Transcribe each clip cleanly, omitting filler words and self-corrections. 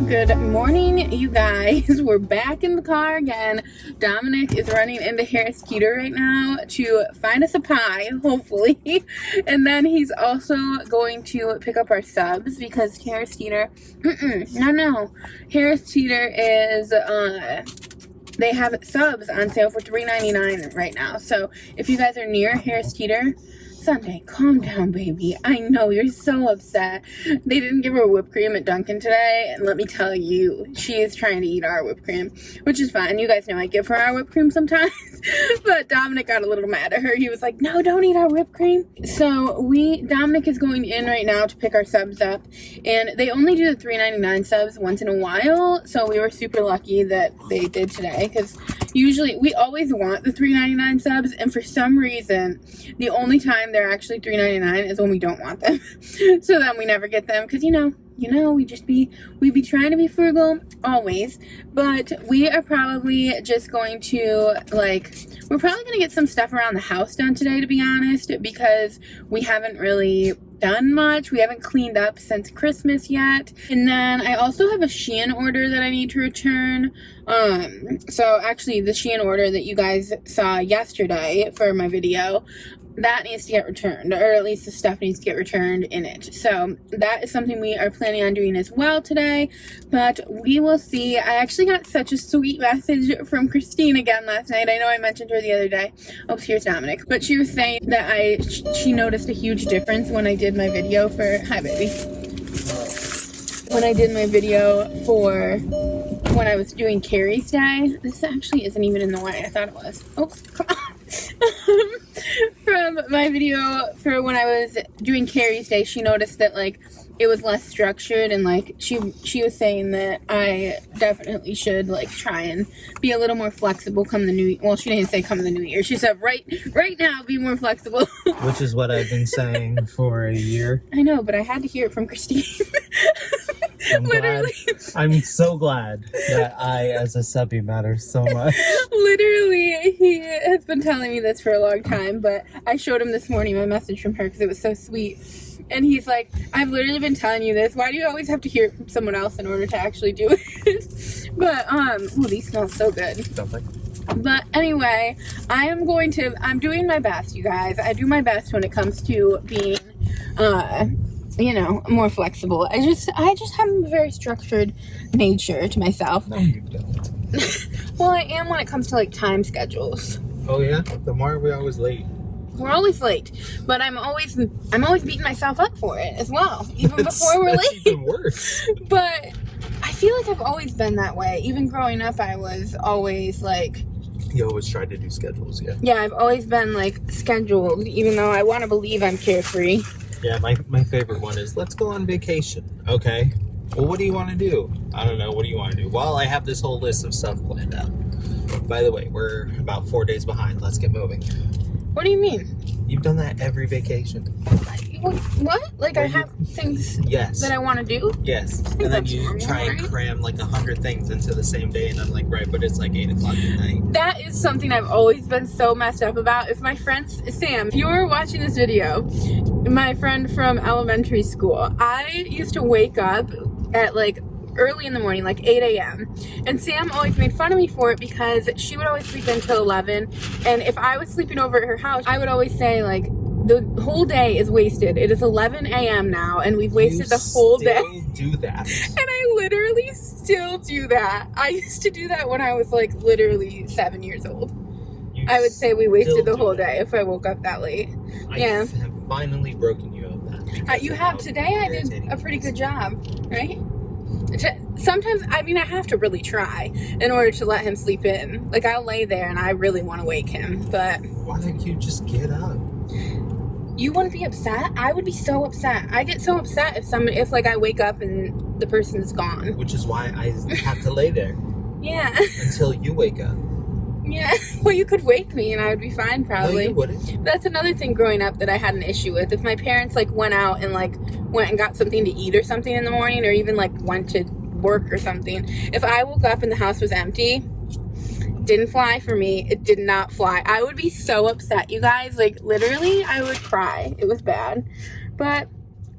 Good morning, you guys. We're back in the car again. Dominic is running into Harris Teeter right now to find us a pie, hopefully. And then he's also going to pick up our subs because Harris Teeter, no. Harris Teeter is, they have subs on sale for $3.99 right now. So if you guys are near Harris Teeter, Sunday, calm down, baby. I know you're so upset. They didn't give her whipped cream at Dunkin' today, and let me tell you, she is trying to eat our whipped cream, which is fine. You guys know I give her our whipped cream sometimes, but Dominic got a little mad at her. He was like, no, don't eat our whipped cream. So Dominic is going in right now to pick our subs up, and they only do the $3.99 subs once in a while, so we were super lucky that they did today, because usually, we always want the $3.99 subs, and for some reason, the only time they're actually $3.99 is when we don't want them. So then we never get them, because, you know, we be trying to be frugal, always. But we are probably just going to, we're probably going to get some stuff around the house done today, to be honest, because we haven't really done much. We haven't cleaned up since Christmas yet. And then I also have a Shein order that I need to return. So actually the Shein order that you guys saw yesterday for my video, that needs to get returned, or at least the stuff needs to get returned in it. So that is something we are planning on doing as well today, but we will see. I actually got such a sweet message from Christine again last night. I know I mentioned her the other day. Oh, here's Dominic. But she was saying that she noticed a huge difference when I did my video for, hi baby. When I did my video for when I was doing Carrie's Day. This actually isn't even in the way. I thought it was. Oh, come on. From my video for when I was doing Carrie's Day, she noticed that it was less structured, and she was saying that I definitely should try and be a little more flexible come the new, well, she didn't say come the new year. She said right now be more flexible. Which is what I've been saying for a year. I know, but I had to hear it from Christine. I'm so glad that I, as a subby, matter so much. Literally, he has been telling me this for a long time, but I showed him this morning my message from her because it was so sweet. And he's like, I've literally been telling you this. Why do you always have to hear it from someone else in order to actually do it? But, oh, these smell so good. Don't they? But anyway, I'm doing my best, you guys. I do my best when it comes to being, more flexible. I just have a very structured nature to myself. No, you don't. Well, I am when it comes to time schedules. Oh yeah? Then why are we always late? We're always late, but I'm always beating myself up for it as well, even before we're late. That's even worse. But I feel like I've always been that way. Even growing up, I was always You always tried to do schedules, yeah. Yeah, I've always been scheduled, even though I want to believe I'm carefree. Yeah, my favorite one is, let's go on vacation. Okay. Well, what do you want to do? I don't know. What do you want to do? Well, I have this whole list of stuff planned out. By the way, we're about 4 days behind. Let's get moving. What do you mean? You've done that every vacation. What? I have things that I want to do? Yes. And then you try and cram 100 things into the same day, and I'm like, right, but it's 8 o'clock at night. That is something I've always been so messed up about. If my friends, Sam, if you were watching this video, my friend from elementary school, I used to wake up at early in the morning, 8 a.m. And Sam always made fun of me for it because she would always sleep until 11. And if I was sleeping over at her house, I would always say, the whole day is wasted. It is 11 a.m. now, and we've wasted the whole day. You still do that. And I literally still do that. I used to do that when I was, literally 7 years old. I would say we wasted the whole day if I wook up that late. I have finally broken you of that. You have. Today I did a pretty good job, right? Sometimes, I have to really try in order to let him sleep in. I'll lay there and I really want to wake him, but... Why don't you just get up? You wouldn't be upset? I would be so upset. I get so upset if I wake up and the person's gone. Which is why I have to lay there. Yeah. Until you wake up. Yeah. Well, you could wake me and I would be fine, probably. No, you wouldn't. That's another thing growing up that I had an issue with. If my parents, went out and, went and got something to eat or something in the morning, or even, went to work or something, if I woke up and the house was empty, didn't fly for me. It did not fly. I would be so upset, you guys. Literally, I would cry. It was bad. But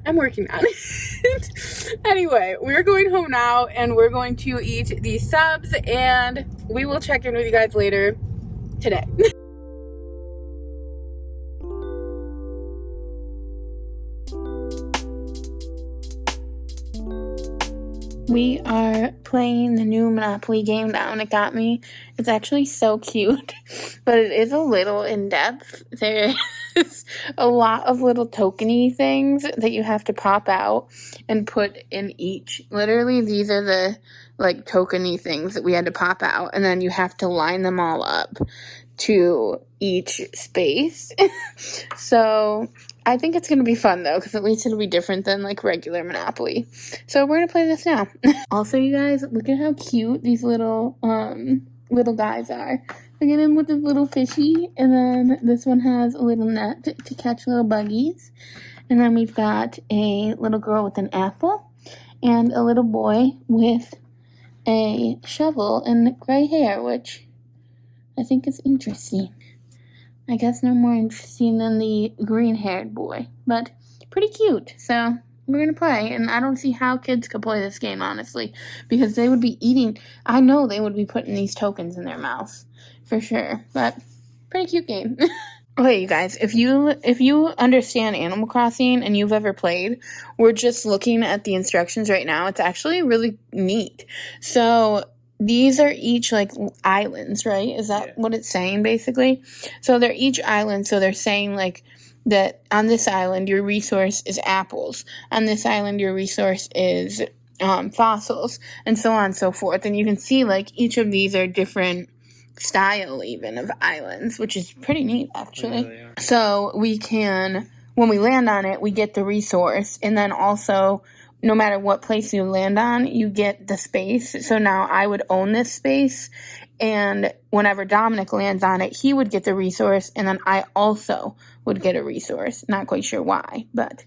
I'm working on it. Anyway, we're going home now and we're going to eat these subs and we will check in with you guys later today. We are playing the new Monopoly game now, and it got me. It's actually so cute, but it is a little in-depth. There is a lot of little tokeny things that you have to pop out and put in each. Literally, these are the, like, tokeny things that we had to pop out, and then you have to line them all up to each space. So I think it's going to be fun, though, because at least it'll be different than, like, regular Monopoly. So we're going to play this now. Also, you guys, look at how cute these little guys are. Look at him with his little fishy. And then this one has a little net to catch little buggies. And then we've got a little girl with an apple. And a little boy with a shovel and gray hair, which I think is interesting. I guess no more interesting than the green-haired boy, but pretty cute. So we're going to play, and I don't see how kids could play this game, honestly, because they would be eating. I know they would be putting these tokens in their mouth, for sure, but pretty cute game. Okay, you guys, if you understand Animal Crossing and you've ever played, we're just looking at the instructions right now. It's actually really neat. So these are each, like, islands, right? Is that what it's saying, basically? So they're each island, so they're saying, like, that on this island, your resource is apples. On this island, your resource is fossils, and so on and so forth. And you can see, like, each of these are different style, even, of islands, which is pretty neat, actually. Yeah, so we can, when we land on it, we get the resource, and then also, no matter what place you land on, you get the space. So now I would own this space, and whenever Dominic lands on it, he would get the resource, and then I also would get a resource. Not quite sure why, but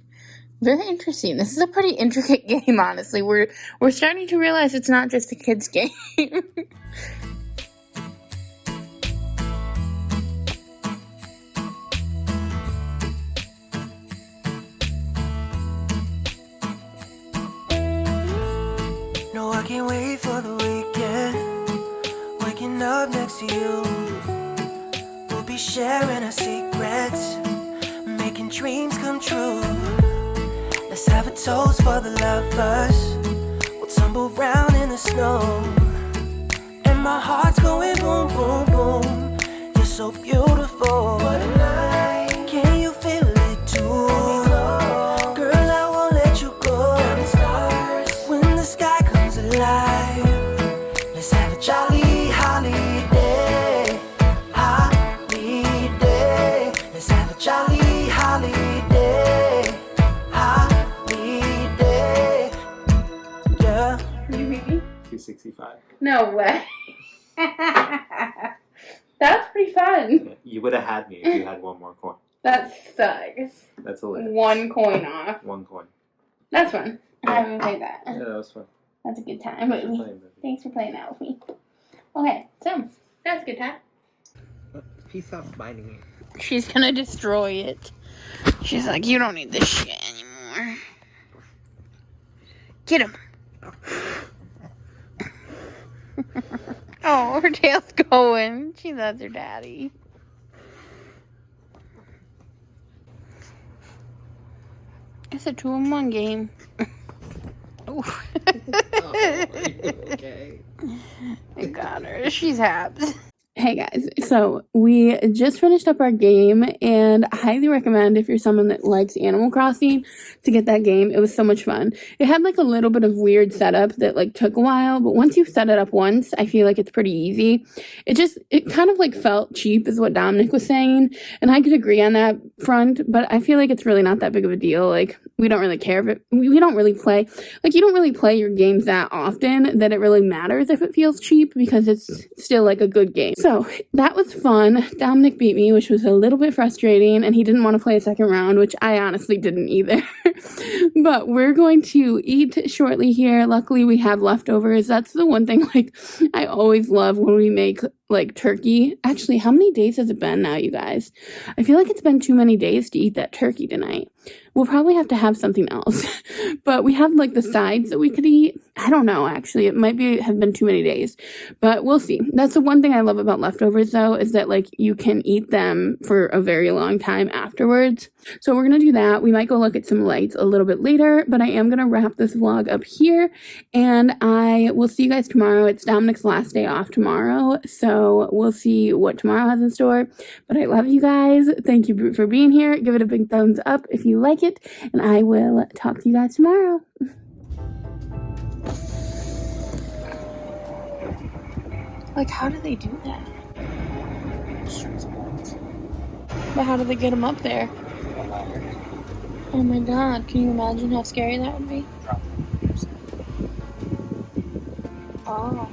very interesting. This is a pretty intricate game, honestly. We're starting to realize it's not just a kid's game. No, I can't wait for the weekend. Waking up next to you. We'll be sharing our secrets, making dreams come true. Let's have a toast for the lovers. We'll tumble around in the snow, and my heart's going boom, boom, boom. You're so beautiful. What a night. Can you feel it too? Girl, I won't let you go. When the sky comes alive, let's have a jolly holiday. Holiday. Let's have a jolly holiday. Holiday. Yeah. 265. No way. That's pretty fun. You would have had me if you had one more coin. That sucks. That's hilarious. 1 coin off. 1 coin. That's fun. I haven't played that. Yeah, that was fun. That's a good time with me. Thanks for playing that with me. Okay, so that's a good time. Peace out, biting it. She's gonna destroy it. She's like, you don't need this shit anymore. Get him. Oh, her tail's going. She loves her daddy. It's a 2-in-1 game. Ooh. Oh, okay. I got her. She's happy. Hey guys, so we just finished up our game, and I highly recommend if you're someone that likes Animal Crossing to get that game. It was so much fun. It had like a little bit of weird setup that like took a while, but once you set it up once, I feel like it's pretty easy. It kind of like felt cheap is what Dominic was saying, and I could agree on that front, but I feel like it's really not that big of a deal. Like, we don't really care if it, we don't really play, like, you don't really play your games that often that it really matters if it feels cheap, because it's still like a good game. So that was fun. Dominic beat me, which was a little bit frustrating, and he didn't want to play a second round, which I honestly didn't either. But we're going to eat shortly here. Luckily, we have leftovers. That's the one thing, like, I always love when we make like turkey. Actually, how many days has it been now, you guys? I feel like it's been too many days to eat that turkey tonight. We'll probably have to have something else. But we have like the sides that we could eat. I don't know, actually. It might have been too many days. But we'll see. That's the one thing I love about leftovers, though, is that like you can eat them for a very long time afterwards. So we're going to do that. We might go look at some lights a little bit later, but I am going to wrap this vlog up here, and I will see you guys tomorrow. It's Dominic's last day off tomorrow, so we'll see what tomorrow has in store. But I love you guys. Thank you for being here. Give it a big thumbs up if you like it, and I will talk to you guys tomorrow. Like, how do they do that? But how do they get them up there? Oh my god, can you imagine how scary that would be? Oh.